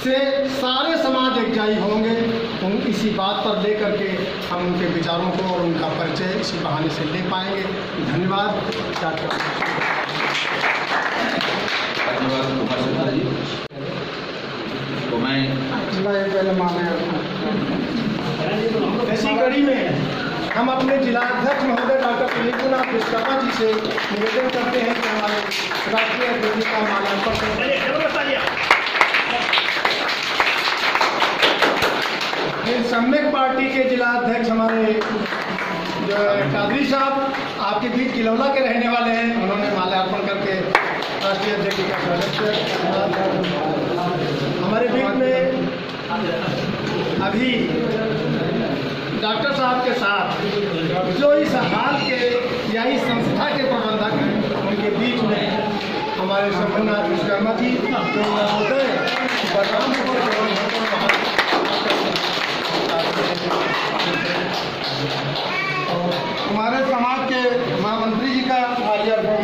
से सारे समाज एकजाई होंगे। उन इसी बात पर लेकर के हम उनके विचारों को और उनका परिचय इसी बहाने से ले पाएंगे। धन्यवाद। धन्यवाद कुमार शर्मा जी। तो मैं इसी कड़ी में हम अपने जिलाध्यक्ष महोदय डॉक्टर प्रदीपनाथ विश्वकर्मा जी से निवेदन करते हैं कि हमारे राष्ट्रीय अध्यक्ष का माल्यार्पण करें। सम्यक पार्टी के जिलाध्यक्ष हमारे जो है कादरी साहब आपके बीच किलौला के रहने वाले हैं, उन्होंने माल्यार्पण करके राष्ट्रीय अध्यक्ष का स्वागत किया। हमारे बीच में अभी डॉक्टर साहब के साथ जो इस हाल के या इस संस्था के प्रबंधक हैं, उनके बीच में हमारे शंभुनाथ विश्वकर्मा जी जो महोदय हमारे समाज के महामंत्री जी का माल्यार्पण।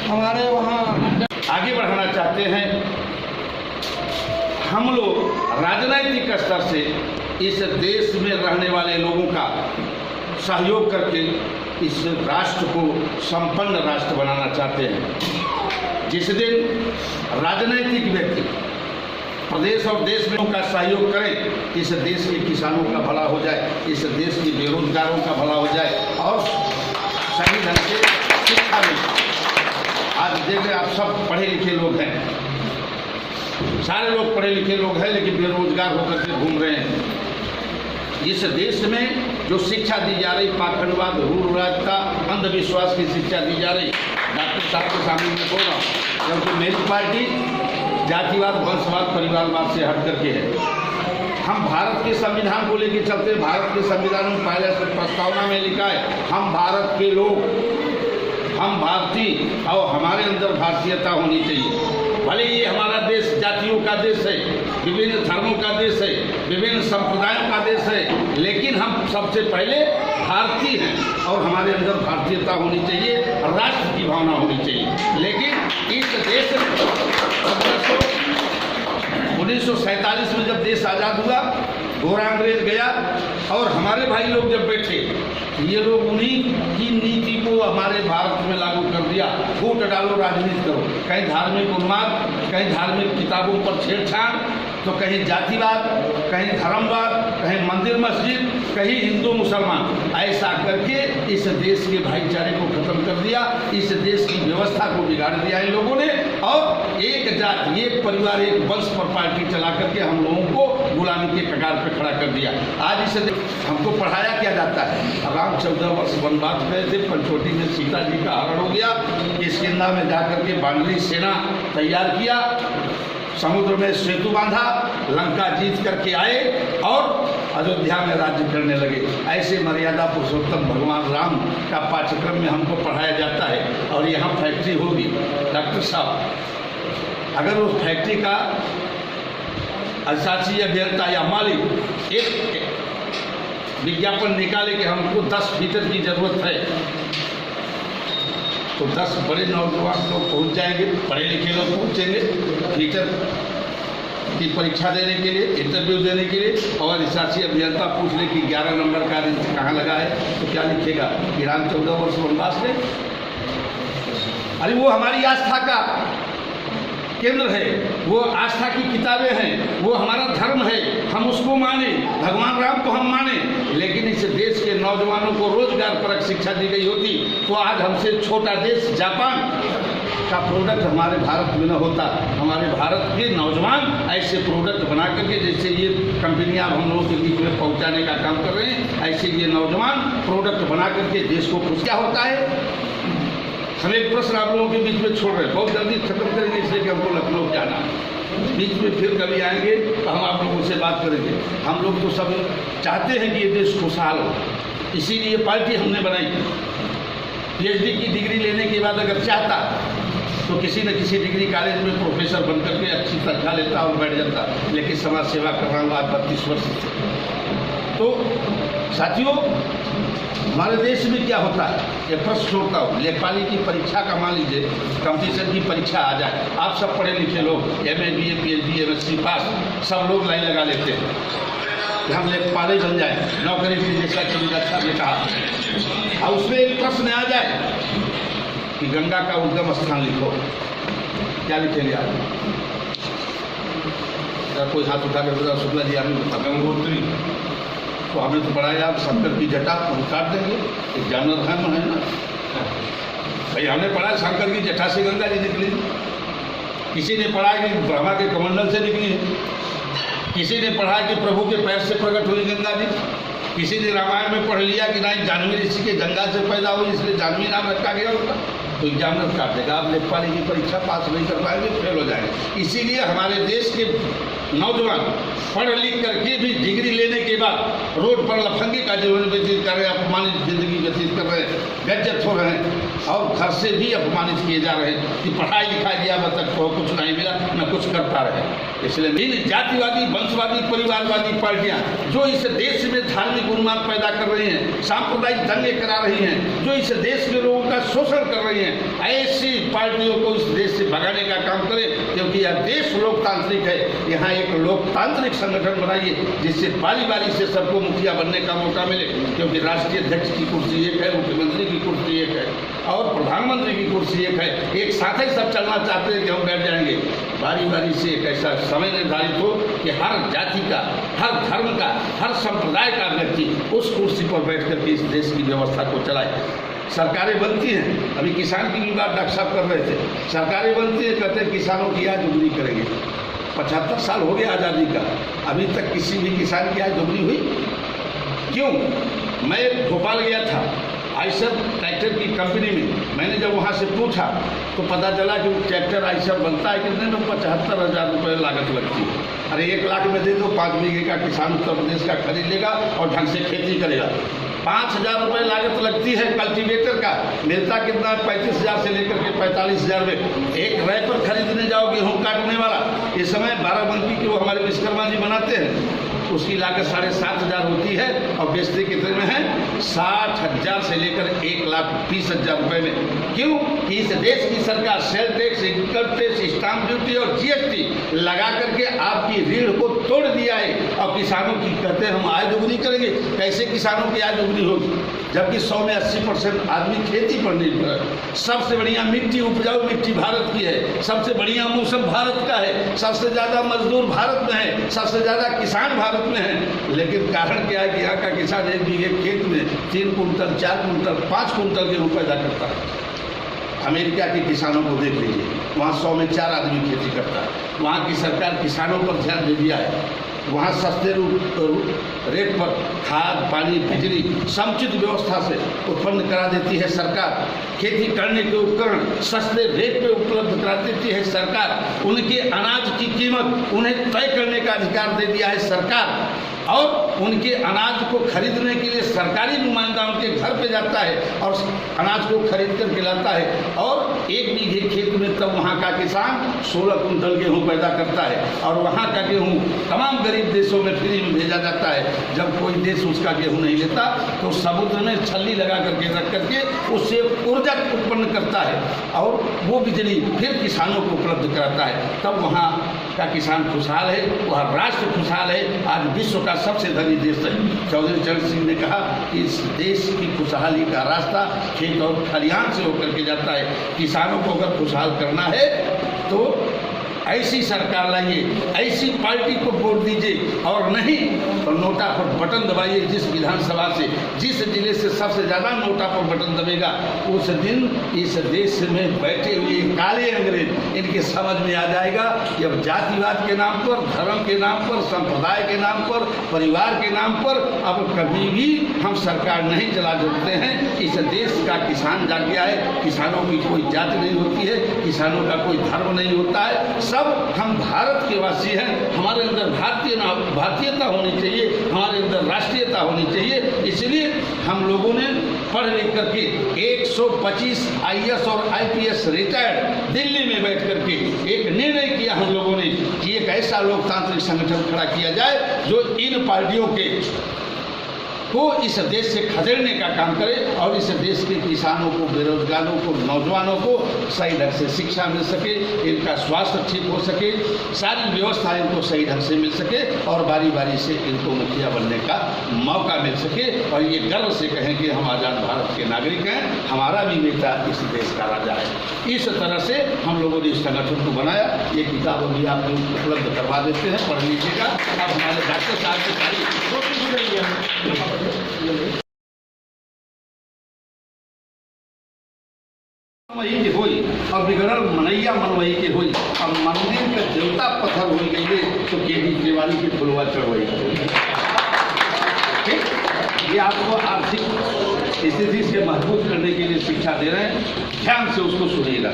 हमारे वहाँ आगे बढ़ाना चाहते हैं। हम लोग राजनीतिक स्तर से इस देश में रहने वाले लोगों का सहयोग करके इस राष्ट्र को संपन्न राष्ट्र बनाना चाहते हैं। जिस दिन राजनीतिक व्यक्ति प्रदेश और देश में उनका सहयोग करें, इस देश के किसानों का भला हो जाए, इस देश के बेरोजगारों का भला हो जाए और सही ढंग से शिक्षा मिले। आज देख रहे आप सब पढ़े लिखे लोग हैं, सारे लोग पढ़े लिखे लोग हैं, लेकिन बेरोजगार होकर के घूम रहे हैं। इस देश में जो शिक्षा दी जा रही, पाखंडवाद, रूढ़िवादिता, अंधविश्वास की शिक्षा दी जा रही, डॉक्टर साहब के सामने मैं बोल रहा हूँ, क्योंकि मेरी पार्टी जातिवाद, वंशवाद, परिवारवाद से हट करके है। हम भारत के संविधान को लेकर चलते। भारत के संविधान में पहले से प्रस्तावना में लिखा है, हम भारत के लोग, हम भारतीय और हमारे अंदर भारतीयता होनी चाहिए। भले ये हमारा देश जातियों का देश है, विभिन्न धर्मों का देश है, विभिन्न संप्रदायों का देश है, लेकिन हम सबसे पहले भारतीय हैं और हमारे अंदर भारतीयता होनी चाहिए, राष्ट्र की भावना होनी चाहिए। लेकिन इस देश में 1947 में जब देश आज़ाद हुआ, गोरा अंग्रेज गया और हमारे भाई लोग जब बैठे, ये लोग उन्हीं की नीति को हमारे भारत में लागू कर दिया। वोट डालो, राजनीति करो, कहीं धार्मिक उन्माद, कहीं धार्मिक किताबों पर छेड़छाड़, तो कहीं जातिवाद, कहीं धर्मवाद, कहीं मंदिर मस्जिद, कहीं हिंदू मुसलमान, ऐसा करके इस देश के भाईचारे को खत्म कर दिया, इस देश की व्यवस्था को बिगाड़ दिया इन लोगों ने। और एक जाति, एक परिवार, एक वंश पर पार्टी चला करके हम लोगों को गुलामी के कगार पर खड़ा कर दिया। आज इसे हमको पढ़ाया क्या जाता है, राम 14 वर्ष वनवास गए थे, पंचवटी में सीता जी का हरण हो गया, किष्किंधा में जाकर के बांग्ली सेना तैयार किया, समुद्र में सेतु बांधा, लंका जीत करके आए और अयोध्या में राज्य करने लगे। ऐसे मर्यादा पुरुषोत्तम भगवान राम का पाठ्यक्रम में हमको पढ़ाया जाता है। और यहाँ फैक्ट्री होगी, डॉक्टर साहब, अगर उस फैक्ट्री का अधिशासी अभियंता या मालिक एक विज्ञापन निकाले कि हमको 10 फीटर की जरूरत है, तो 10 बड़े नौजवान लोग पहुंच जाएंगे, पढ़े लिखे लोग पहुंचेंगे फीटर की परीक्षा देने के लिए, इंटरव्यू देने के लिए। और अधिशासी अभियंता पूछ ले कि 11 नंबर का रिंच कहाँ लगा है, तो क्या लिखेगा, ईरान 14 वर्ष वनवास में। अरे वो हमारी आस्था का केंद्र है, वो आस्था की किताबें हैं, वो हमारा धर्म है, हम उसको माने, भगवान राम को हम माने। लेकिन इस देश के नौजवानों को रोजगार परक शिक्षा दी गई होती तो आज हमसे छोटा देश जापान का प्रोडक्ट हमारे भारत में न होता। हमारे भारत के नौजवान ऐसे प्रोडक्ट बना करके, जैसे ये कंपनियां हम लोगों के बीच में पहुंचाने का काम कर रहे हैं, ऐसे ये नौजवान प्रोडक्ट बना करके देश को खुश। क्या होता है, हम एक प्रश्न आप लोगों के बीच में छोड़ रहे हैं, बहुत जल्दी खत्म करेंगे इसलिए कि हमको लखनऊ जाना है। बीच में फिर कभी आएंगे तो हम आप लोगों से बात करेंगे। हम लोग तो सब चाहते हैं कि ये देश खुशहाल हो, इसीलिए पार्टी हमने बनाई। PhD की डिग्री लेने के बाद अगर चाहता तो किसी न किसी डिग्री कॉलेज में प्रोफेसर बन करके अच्छी तनख्वाह लेता और बैठ जाता, लेकिन समाज सेवा कर रहा हूँ आज 32 वर्ष से। तो साथियों, हमारे देश में क्या होता है, ये प्रश्न छोड़ता हूँ। लेखपाली की परीक्षा का मान लीजिए कंपटीशन की परीक्षा आ जाए, आप सब पढ़े लिखे लोग MA BA PhD MSc पास सब लोग लाइन लगा लेते हैं कि हम लेखपाल बन जाए नौकरी की, जैसा कि साहब ने कहा। और उसमें एक प्रश्न आ जाए कि गंगा का उद्गम स्थान लिखो, क्या लिखेंगे आप? कोई हाथ उठा कर बता, शुक्ला जी आपने बता। गंगोत्री। तो हमने तो पढ़ा है आप शंकर की जटा हम काट देंगे, एक जानवर है ना भाई। हमने पढ़ा शंकर की जटा से गंगा जी निकली, किसी ने पढ़ा कि ब्रह्मा के कमंडल से निकली है, किसी ने पढ़ा कि प्रभु के पैर से प्रकट हुई गंगा जी, किसी ने रामायण में पढ़ लिया कि नहीं जानवी ऋषि के गंगा से पैदा हुई इसलिए जानवी नाम रखा गया उसका। तो एग्जामिनर काट देगा, आप लेखपाली की परीक्षा पास नहीं कर पाएंगे, फेल हो जाएंगे। इसीलिए हमारे देश के नौजवान पढ़ लिख करके भी डिग्री लेने के बाद रोड पर लफंगे का जीवन व्यतीत कर रहे हैं, अपमानित जिंदगी व्यतीत कर रहे हैं, बेइज्जत हो रहे हैं और घर से भी अपमानित किए जा रहे हैं कि पढ़ाई लिखाई किया अब तक तो कुछ नहीं मिला, न कुछ कर पा रहे हैं। इसलिए इन जातिवादी वंशवादी परिवारवादी पार्टियां जो इस देश में धार्मिक उन्माद पैदा कर रही हैं, सांप्रदायिक दंगे करा रही हैं, जो इस देश के लोगों का शोषण कर रही हैं, ऐसी पार्टियों को इस देश से भगाने का काम करें। क्योंकि यह देश लोकतांत्रिक है, यहाँ एक लोकतांत्रिक संगठन बनाइए जिससे बारी बारी से सबको मुखिया बनने का मौका मिले। क्योंकि राष्ट्रीय अध्यक्ष की कुर्सी एक है, मुख्यमंत्री की कुर्सी एक है और प्रधानमंत्री की कुर्सी एक है। एक साथ ही सब चलना चाहते हैं कि हम बैठ जाएंगे। बारी बारी से एक ऐसा समय निर्धारित हो कि हर जाति का, हर धर्म का, हर संप्रदाय का व्यक्ति उस कुर्सी पर बैठ करके इस देश की व्यवस्था को चलाए। सरकारें बनती हैं, अभी किसान की भी बात डॉक्टर साहब कर रहे थे, सरकारें बनती हैं, कहते हैं किसानों की आय दोगुनी करेंगे। 75 साल हो गया आज़ादी का, अभी तक किसी भी किसान की आय दोगुनी हुई क्यों? मैं भोपाल गया था आइसर ट्रैक्टर की कंपनी में, मैंने जब वहाँ से पूछा तो पता चला कि ट्रैक्टर आइसर बनता है कितने में? 75,000 रुपये लागत लगती है। अरे 1 लाख में दे दो, 5 बीघे का किसान उत्तर प्रदेश का खरीद लेगा और ढंग से खेती करेगा। 5,000 रुपये लागत लगती है कल्टीवेटर का, मिलता कितना? 35,000 से लेकर के 45,000 में। एक रैपर खरीदने जाओ गेहूँ काटने वाला, इस समय 12 की वो हमारे विश्वकर्मा जी बनाते हैं, उसकी लागत 7,500 होती है और बेचते कितने में है? 60,000 से लेकर 1,20,000 रुपये में। क्यों? कि इस देश की सरकार sale tax, income tax, stamp duty और GST लगा करके आपकी रीढ़ को तोड़ दिया है। और किसानों की कहते हैं हम आय दोगुनी करेंगे। कैसे किसानों की आय दोगुनी होगी जबकि 100 में 80% आदमी खेती पर निर्भर है। सबसे बढ़िया मिट्टी, उपजाऊ मिट्टी भारत की है, सबसे बढ़िया मौसम भारत का है, सबसे ज़्यादा मजदूर भारत में है, सबसे ज़्यादा किसान भारत में है। लेकिन कारण क्या है कि यहाँ का किसान 1 बीघे खेत में 3 कुंटल, 4 कुंटल, 5 कुंटल गेहूँ पैदा करता है। अमेरिका के किसानों को देख लीजिए, वहाँ 100 में 4 आदमी खेती करता है। वहाँ की सरकार किसानों पर ध्यान दे दिया है, वहाँ सस्ते रेट पर खाद, पानी, बिजली समुचित व्यवस्था से उत्पन्न करा देती है सरकार। खेती करने के उपकरण सस्ते रेट पे उपलब्ध करा देती है सरकार। उनके अनाज की कीमत उन्हें तय करने का अधिकार दे दिया है सरकार। और उनके अनाज को खरीदने के लिए सरकारी नुमाइंदा उनके घर पे जाता है और अनाज को खरीद कर के लाता है। और 1 बीघे खेत में तब वहाँ का किसान 16 कुंटल गेहूँ पैदा करता है और वहाँ का गेहूँ तमाम गरीब देशों में फ्री में भेजा जाता है। जब कोई देश उसका गेहूँ नहीं लेता तो समुद्र में छल्ली लगा करके रख करके उससे ऊर्जा उत्पन्न करता है और वो बिजली फिर किसानों को उपलब्ध कराता है। तब वहाँ का किसान खुशहाल है, वह राष्ट्र खुशहाल है। आज विश्व का सबसे धनी देश है। चौधरी चरण सिंह ने कहा कि इस देश की खुशहाली का रास्ता खेत और खलिहान से होकर के जाता है। किसानों को अगर खुशहाल करना है तो ऐसी सरकार लाइए, ऐसी पार्टी को वोट दीजिए और नहीं तो नोटा पर बटन दबाइए। जिस विधानसभा से, जिस जिले से सबसे ज़्यादा नोटा पर बटन दबेगा उस दिन इस देश में बैठे हुए काले अंग्रेज इनके समझ में आ जाएगा कि अब जातिवाद के नाम पर, धर्म के नाम पर, संप्रदाय के नाम पर, परिवार के नाम पर अब कभी भी हम सरकार नहीं चला सकते हैं। इस देश का किसान जाग गया है। किसानों की कोई जाति नहीं होती है, किसानों का कोई धर्म नहीं होता है। सब हम भारत के वासी हैं। हमारे अंदर भारतीयता होनी चाहिए, हमारे अंदर राष्ट्रीयता होनी चाहिए। इसलिए हम लोगों ने पढ़ लिख करके 125 IAS और IPS रिटायर्ड दिल्ली में बैठ करके एक निर्णय किया हम लोगों ने कि एक ऐसा लोकतांत्रिक संगठन खड़ा किया जाए जो इन पार्टियों के को इस देश से खदेड़ने का काम करे और इस देश के किसानों को, बेरोजगारों को, नौजवानों को सही ढंग से शिक्षा मिल सके, इनका स्वास्थ्य ठीक हो सके, सारी व्यवस्था इनको सही ढंग से मिल सके और बारी बारी से इनको मुखिया बनने का मौका मिल सके और ये गर्व से कहें कि हम आज़ाद भारत के नागरिक हैं, हमारा भी नेता इस देश का राजा है। इस तरह से हम लोगों ने इस संगठन को बनाया। ये किताब अभी आप लोग उपलब्ध करवा देते हैं, पढ़ लीजिएगा। अब हमारे डॉक्टर साहब की सारी वही के होई और बिगड़ल मनैया मन वही के होई। अब मंदिर के देवता पत्थर हो गई तो केडी तिवारी की फुलवा चढ़वाई। ठीक, ये आपको आर्थिक स्थिति से मजबूत करने के लिए शिक्षा दे रहे हैं, ध्यान से उसको सुनिएगा।